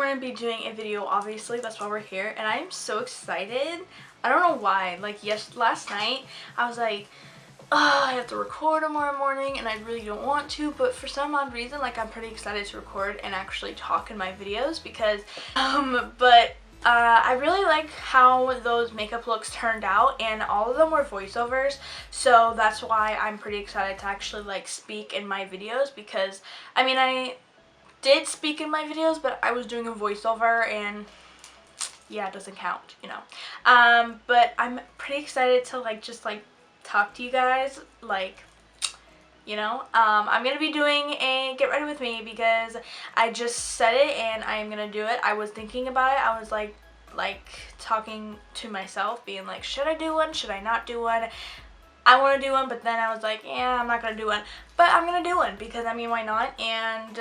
going to be doing a video, obviously, that's why we're here, and I am so excited. I don't know why. Like, last night, I was like, oh, I have to record tomorrow morning, and I really don't want to, but for some odd reason, like, I'm pretty excited to record and actually talk in my videos because, I really like how those makeup looks turned out, and all of them were voiceovers, so that's why I'm pretty excited to actually, like, speak in my videos because, I mean, I did speak in my videos, but I was doing a voiceover, and yeah, it doesn't count, you know. But I'm pretty excited to, like, just, like, talk to you guys, like, you know. I'm gonna be doing a get ready with me because I just said it and I'm gonna do it. I was thinking about it. I was like talking to myself, being like, should I do one, should I not do one? I want to do one, but then I was like, yeah, I'm not gonna do one, but I'm gonna do one because, I mean, why not? And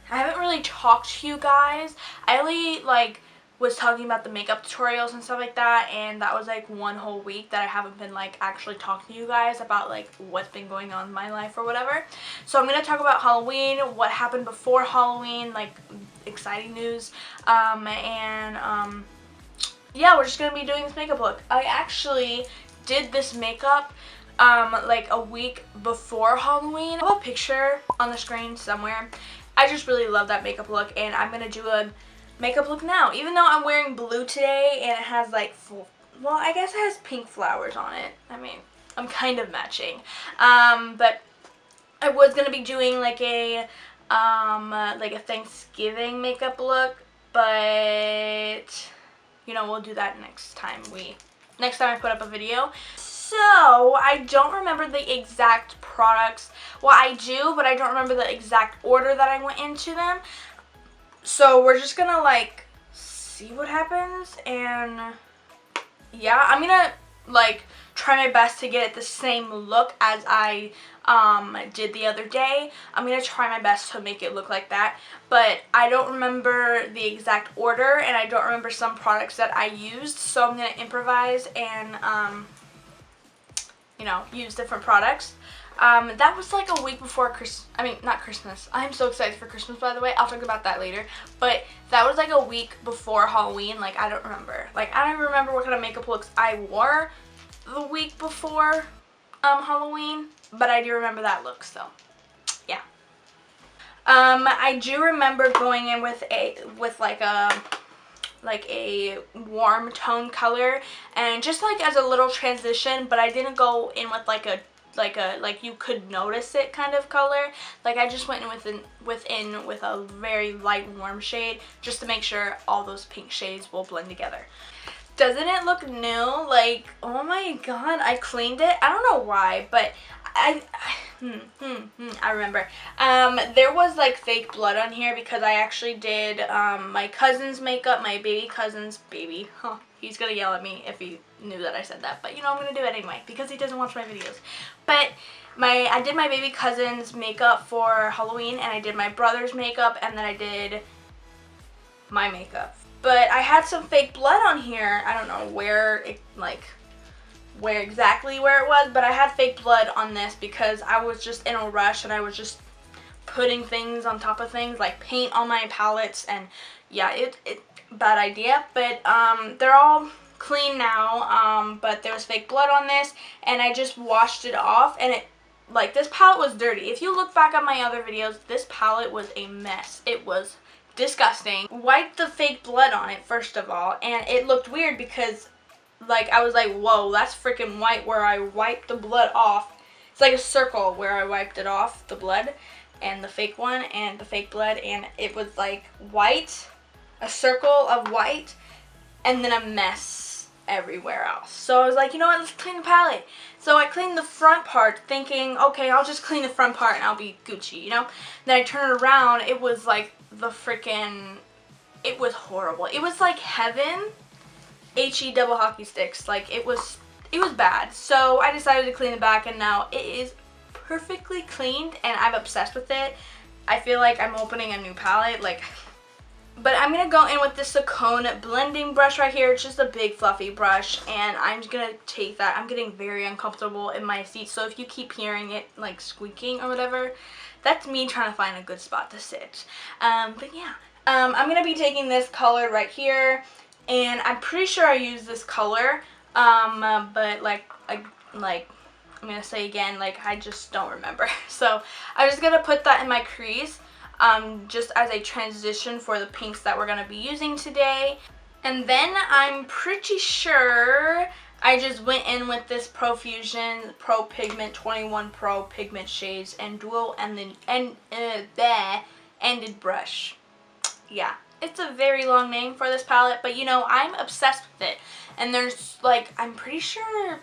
I haven't really talked to you guys. I only, like, was talking about the makeup tutorials and stuff like that, and that was like one whole week that I haven't been, like, actually talking to you guys about, like, what's been going on in my life or whatever. So I'm gonna talk about Halloween, what happened before Halloween, like, exciting news, yeah, we're just gonna be doing this makeup look. I actually did this makeup like a week before Halloween. I have a picture on the screen somewhere. I just really love that makeup look, and I'm gonna do a makeup look now, even though I'm wearing blue today and it has, like, well, I guess it has pink flowers on it. I mean, I'm kind of matching, but I was gonna be doing like a Thanksgiving makeup look, but you know, we'll do that next time I put up a video. So I don't remember the exact products. Well, I do, but I don't remember the exact order that I went into them. So we're just gonna, like, see what happens, and yeah, I'm gonna, like, try my best to get it the same look as I did the other day. I'm gonna try my best to make it look like that, but I don't remember the exact order, and I don't remember some products that I used, so I'm gonna improvise and you know, use different products. That was like a week before not Christmas. I'm so excited for Christmas, by the way. I'll talk about that later. But that was like a week before Halloween. Like, I don't remember. Like, I don't even remember what kind of makeup looks I wore the week before Halloween. But I do remember that look, so yeah. I do remember going in with like a warm tone color, and just like as a little transition, but I didn't go in with like you could notice it kind of color. Like, I just went in with a very light warm shade just to make sure all those pink shades will blend together. Doesn't it look new? Like, oh my god, I cleaned it. I don't know why, but I remember. There was, like, fake blood on here because I actually did my cousin's makeup, my baby cousin's baby. Huh. He's gonna yell at me if he knew that I said that, but you know, I'm gonna do it anyway because he doesn't watch my videos. But I did my baby cousin's makeup for Halloween, and I did my brother's makeup, and then I did my makeup. But I had some fake blood on here. I don't know where exactly it was, but I had fake blood on this because I was just in a rush and I was just putting things on top of things, like paint on my palettes, and yeah, bad idea. But they're all clean now, but there was fake blood on this, and I just washed it off, and this palette was dirty. If you look back at my other videos, this palette was a mess. It was disgusting. Wiped the fake blood on it, first of all, and it looked weird because, like, I was like, whoa, that's freaking white where I wiped the blood off. It's like a circle where I wiped it off, the blood, and the fake one, and the fake blood, and it was like white, a circle of white, and then a mess everywhere else. So I was like, you know what, let's clean the palette. So I cleaned the front part thinking, okay, I'll just clean the front part and I'll be Gucci, you know? Then I turned it around, it was like it was horrible. It was like heaven, HE double hockey sticks. Like, it was bad. So I decided to clean the back, and now it is perfectly cleaned, and I'm obsessed with it. I feel like I'm opening a new palette, like. But I'm going to go in with this Saucony blending brush right here. It's just a big fluffy brush, and I'm just going to take that. I'm getting very uncomfortable in my seat, so if you keep hearing it like squeaking or whatever, that's me trying to find a good spot to sit. But yeah, I'm going to be taking this color right here, and I'm pretty sure I used this color, but like I'm going to say again, like, I just don't remember. So I'm just going to put that in my crease, just as a transition for the pinks that we're going to be using today. And then I'm pretty sure I just went in with this Profusion Pro Pigment 21 Pro Pigment Shades and dual ended brush. Yeah, it's a very long name for this palette, but you know, I'm obsessed with it. And there's like, I'm pretty sure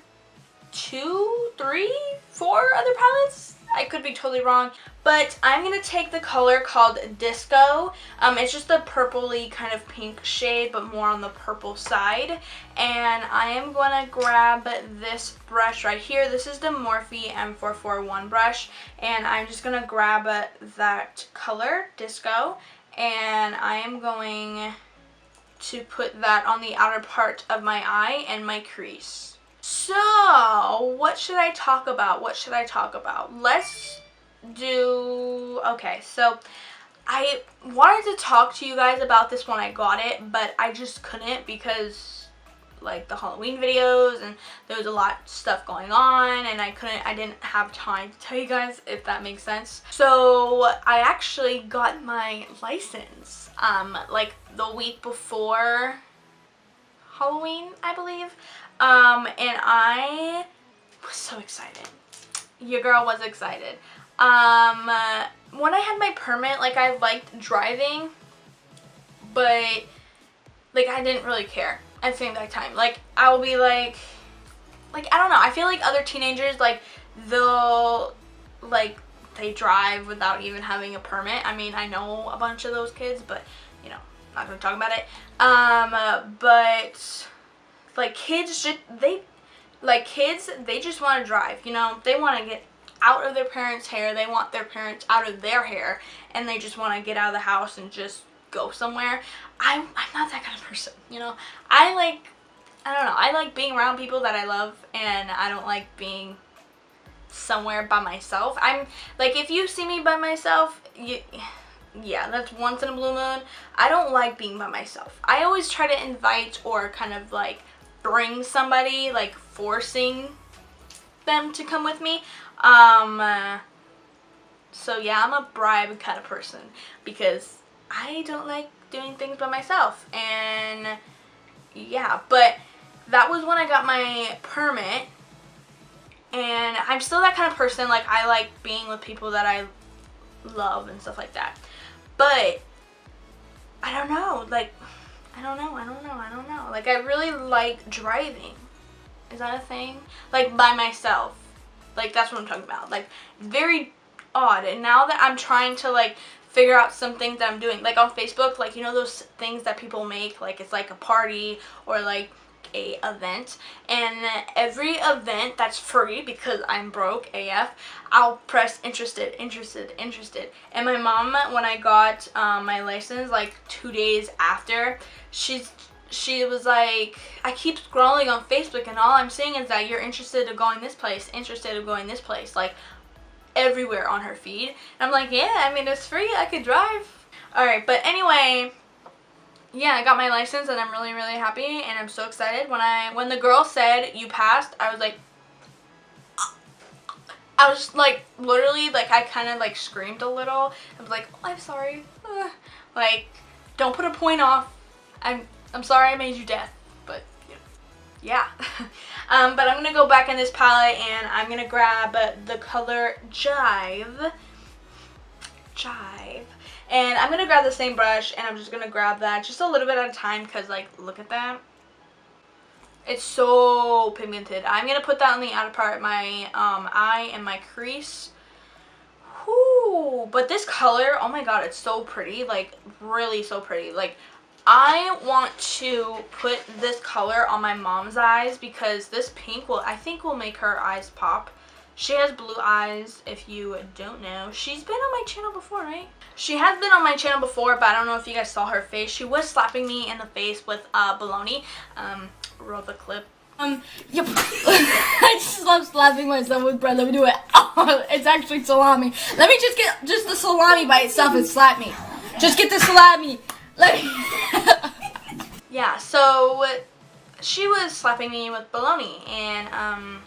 2, 3, 4 other palettes. I could be totally wrong, but I'm going to take the color called Disco. It's just a purpley kind of pink shade, but more on the purple side. And I am going to grab this brush right here. This is the Morphe M441 brush, and I'm just going to grab that color, Disco, and I am going to put that on the outer part of my eye and my crease. So, what should I talk about? Let's do... Okay, so I wanted to talk to you guys about this when I got it, but I just couldn't because, like, the Halloween videos, and there was a lot of stuff going on, and I didn't have time to tell you guys, if that makes sense. So, I actually got my license, like, the week before Halloween, I believe. And I was so excited. Your girl was excited. When I had my permit, like, I liked driving, but, like, I didn't really care at the same time. Like, I will be like, I don't know, I feel like other teenagers, like, they'll, like, they drive without even having a permit. I mean, I know a bunch of those kids, but, you know, not gonna talk about it. But... like, kids just want to drive, you know. They want to get out of their parents' hair. They want their parents out of their hair, and they just want to get out of the house and just go somewhere. I'm not that kind of person, you know. I don't know, I like being around people that I love, and I don't like being somewhere by myself. I'm, like, if you see me by myself, yeah, that's once in a blue moon. I don't like being by myself. I always try to invite or kind of, like, bring somebody, like, forcing them to come with me. So yeah, I'm a bribe kind of person because I don't like doing things by myself. And yeah, but that was when I got my permit, and I'm still that kind of person. Like, I like being with people that I love and stuff like that, but I don't know, like, I don't know. Like, I really like driving. Is that a thing? Like, by myself. Like, that's what I'm talking about. Like, very odd. And now that I'm trying to, like, figure out some things that I'm doing, like, on Facebook, like, you know those things that people make? Like, it's like a party or, like, a event, and every event that's free, because I'm broke AF, I'll press interested. And my mom, when I got my license, like 2 days after, she was like, I keep scrolling on Facebook and all I'm seeing is that you're interested in going this place, like everywhere on her feed. And I'm like, yeah, I mean, it's free, I could drive. Alright, but anyway, yeah, I got my license and I'm really, really happy and I'm so excited. When the girl said you passed, I was like, I was just like, literally, like, I kind of like screamed a little. I was like, oh, I'm sorry. Like, don't put a point off. I'm sorry I made you deaf, but yeah. But I'm gonna go back in this palette and I'm gonna grab the color Jive. And I'm gonna grab the same brush and I'm just gonna grab that just a little bit at a time because, like, look at that. It's so pigmented. I'm gonna put that on the outer part of my eye and my crease. Whoo! But this color, oh my god, it's so pretty. Like, really so pretty. Like, I want to put this color on my mom's eyes because this pink I think will make her eyes pop. She has blue eyes, if you don't know. She's been on my channel before, right? She has been on my channel before, but I don't know if you guys saw her face. She was slapping me in the face with bologna. Roll the clip. Yep. I just love slapping myself with bread. Let me do it. Oh, it's actually salami. Let me just get the salami by itself and slap me. Just get the salami. Let me. Yeah, so she was slapping me with bologna, and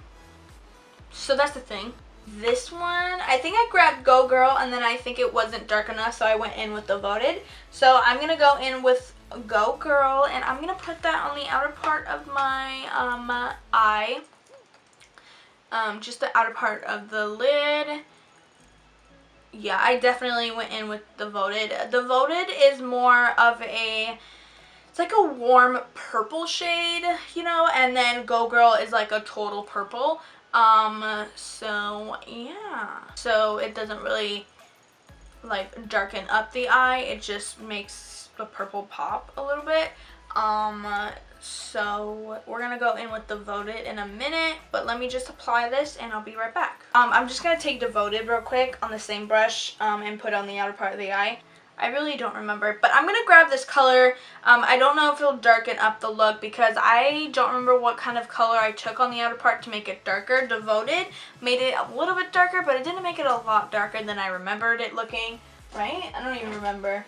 so that's the thing. This one, I think I grabbed Go Girl, and then I think it wasn't dark enough, so I went in with Devoted. So I'm gonna go in with Go Girl, and I'm gonna put that on the outer part of my eye, just the outer part of the lid. Yeah, I definitely went in with Devoted. Devoted is more of a, it's like a warm purple shade, you know, and then Go Girl is like a total purple. So yeah. So it doesn't really like darken up the eye, it just makes the purple pop a little bit. So we're gonna go in with Devoted in a minute, but let me just apply this and I'll be right back. I'm just gonna take Devoted real quick on the same brush and put it on the outer part of the eye. I really don't remember, but I'm gonna grab this color. I don't know if it'll darken up the look because I don't remember what kind of color I took on the outer part to make it darker. Devoted made it a little bit darker, but it didn't make it a lot darker than I remembered it looking, right? I don't even remember.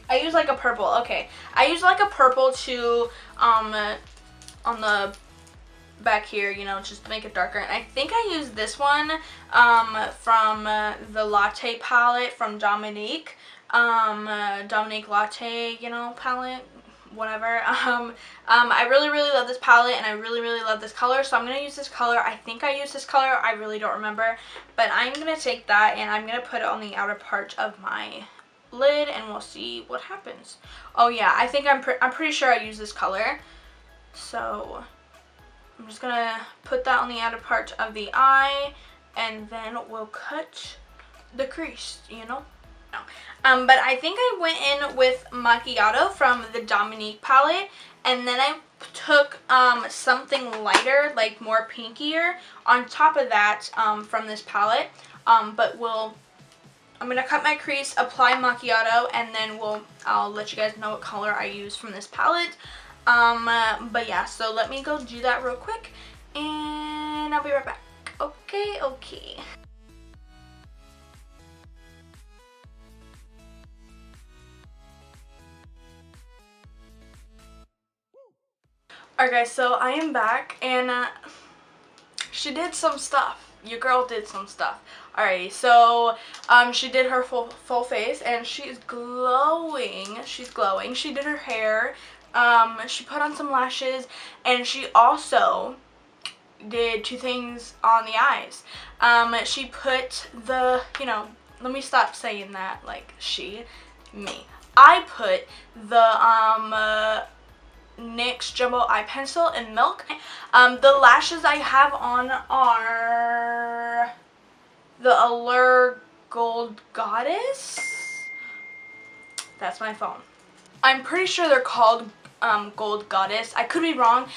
I used like a purple, okay. I used like a purple to, on the back here, you know, just to make it darker. And I think I used this one, from the Latte palette from Dominque. Dominque Latte, you know, palette, whatever. I really, really love this palette, and I really, really love this color. So I'm going to use this color. I think I used this color. I really don't remember. But I'm going to take that, and I'm going to put it on the outer part of my lid, and we'll see what happens. Oh yeah, I think I'm pretty sure I used this color. So I'm just gonna put that on the outer part of the eye, and then we'll cut the crease, you know. But I think I went in with Macchiato from the Dominque palette, and then I took something lighter, like more pinkier, on top of that from this palette. But I'm gonna cut my crease, apply Macchiato, and then I'll let you guys know what color I use from this palette. But yeah, so let me go do that real quick, and I'll be right back. Okay. Alright guys, so I am back, and she did some stuff. Your girl did some stuff. Alrighty, so she did her full face, and she's glowing. She's glowing. She did her hair. She put on some lashes, and she also did two things on the eyes. She put the, you know, let me stop saying that like me. I put the NYX Jumbo Eye Pencil in Milk. The lashes I have on are the Eylure Gold Goddess. That's my phone. I'm pretty sure they're called Gold Goddess. I could be wrong.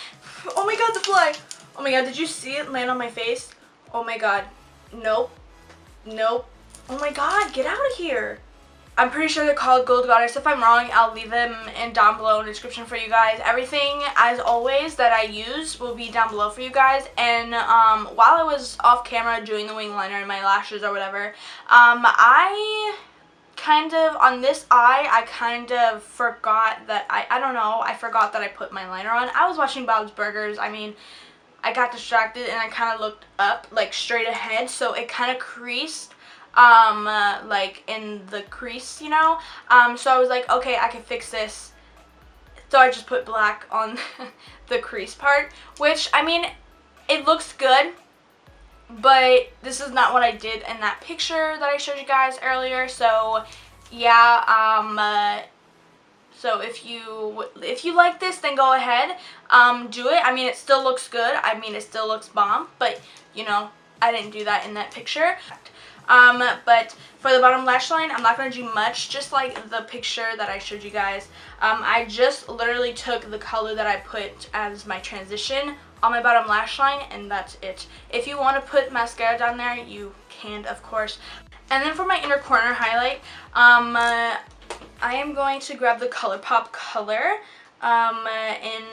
Oh my god, the fly! Oh my god, did you see it land on my face? Oh my god. Nope. Oh my god, get out of here. I'm pretty sure they're called Gold Goddess. If I'm wrong, I'll leave them down below in the description for you guys. Everything, as always, that I use will be down below for you guys. And while I was off camera doing the wing liner and my lashes or whatever, I kind of, on this eye, I kind of forgot that, I don't know, I forgot that I put my liner on. I was watching Bob's Burgers. I mean, I got distracted and I kind of looked up, like straight ahead, so it kind of creased. Like in the crease, you know, so I was like, okay, I can fix this, so I just put black on the crease part, which, I mean, it looks good, but this is not what I did in that picture that I showed you guys earlier. So yeah, so if you like this, then go ahead, do it. I mean, it still looks good. I mean, it still looks bomb, but you know, I didn't do that in that picture. But for the bottom lash line, I'm not going to do much, just like the picture that I showed you guys. I just literally took the color that I put as my transition on my bottom lash line, and that's it. If you want to put mascara down there, you can, of course. And then for my inner corner highlight, I am going to grab the ColourPop color in,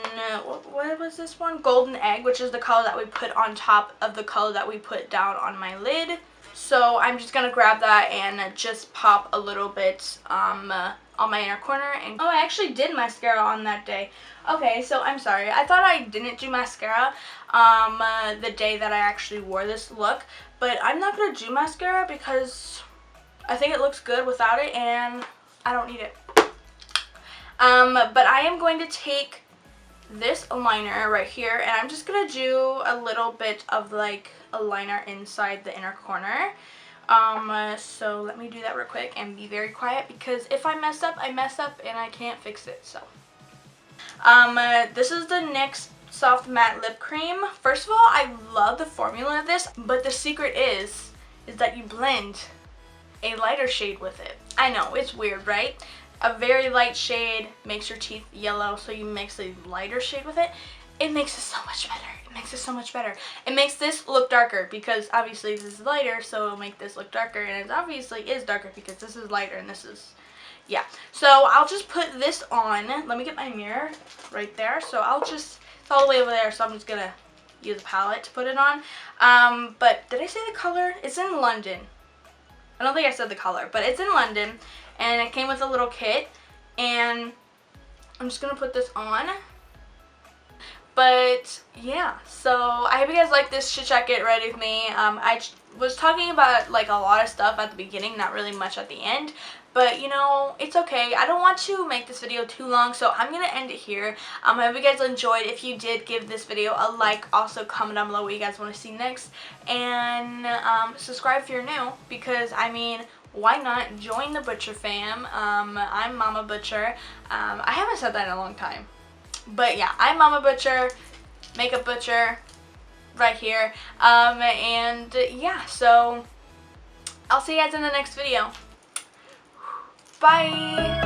what was this one? Golden Egg, which is the color that we put on top of the color that we put down on my lid. So I'm just gonna grab that and just pop a little bit on my inner corner. And oh, I actually did mascara on that day. Okay, so I'm sorry. I thought I didn't do mascara the day that I actually wore this look, but I'm not gonna do mascara because I think it looks good without it and I don't need it. But I am going to take this liner right here and I'm just gonna do a little bit of like a liner inside the inner corner. So let me do that real quick and be very quiet because if I mess up, I mess up and I can't fix it. So this is the NYX Soft Matte Lip Cream. First of all, I love the formula of this, but the secret is that you blend a lighter shade with it. I know, it's weird, right? A very light shade makes your teeth yellow, so you mix a lighter shade with it. It makes it so much better. It makes it so much better. It makes this look darker because obviously this is lighter, so it'll make this look darker, and it obviously is darker because this is lighter and this is, yeah. So I'll just put this on. Let me get my mirror right there. So I'll just, it's all the way over there, so I'm just gonna use a palette to put it on. But did I say the color? It's in London. I don't think I said the color, but it's in London, and it came with a little kit, and I'm just gonna put this on. But yeah, so I hope you guys like this chit chat get ready with me. I was talking about like a lot of stuff at the beginning, not really much at the end, but you know, it's okay. I don't want to make this video too long, so I'm gonna end it here. I hope you guys enjoyed. If you did, give this video a like. Also comment down below what you guys want to see next, and subscribe if you're new, because I mean, why not join the Butcher fam? I'm Mama Butcher. I haven't said that in a long time. But yeah, I'm Mama Butcher, Makeup Butcher, right here. And yeah, so I'll see you guys in the next video. Bye!